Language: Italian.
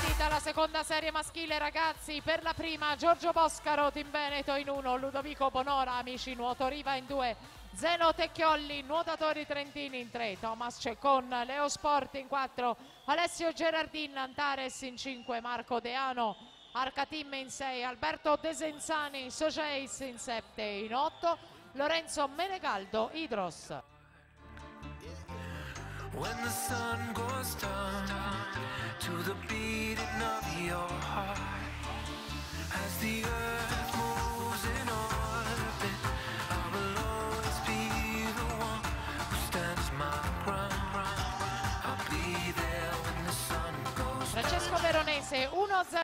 Partita la seconda serie maschile, ragazzi. Per la prima Giorgio Boscaro, Team Veneto in 1, Ludovico Bonora, Amici Nuoto Riva in 2, Zeno Tecchiolli, Nuotatori Trentini in 3, Thomas Ceccon, Leo Sport in 4, Alessio Gerardin, Antares in 5, Marco Deano, Arcatim in 6, Alberto Desenzani, Soceis in 7, in 8, Lorenzo Menegaldo, Idros. When the sun goes down to the beating of your heart, as the earth moves in orbit, I will always be the one who stands my ground. I'll be there when the sun goes down. Francesco Veronese 1-0.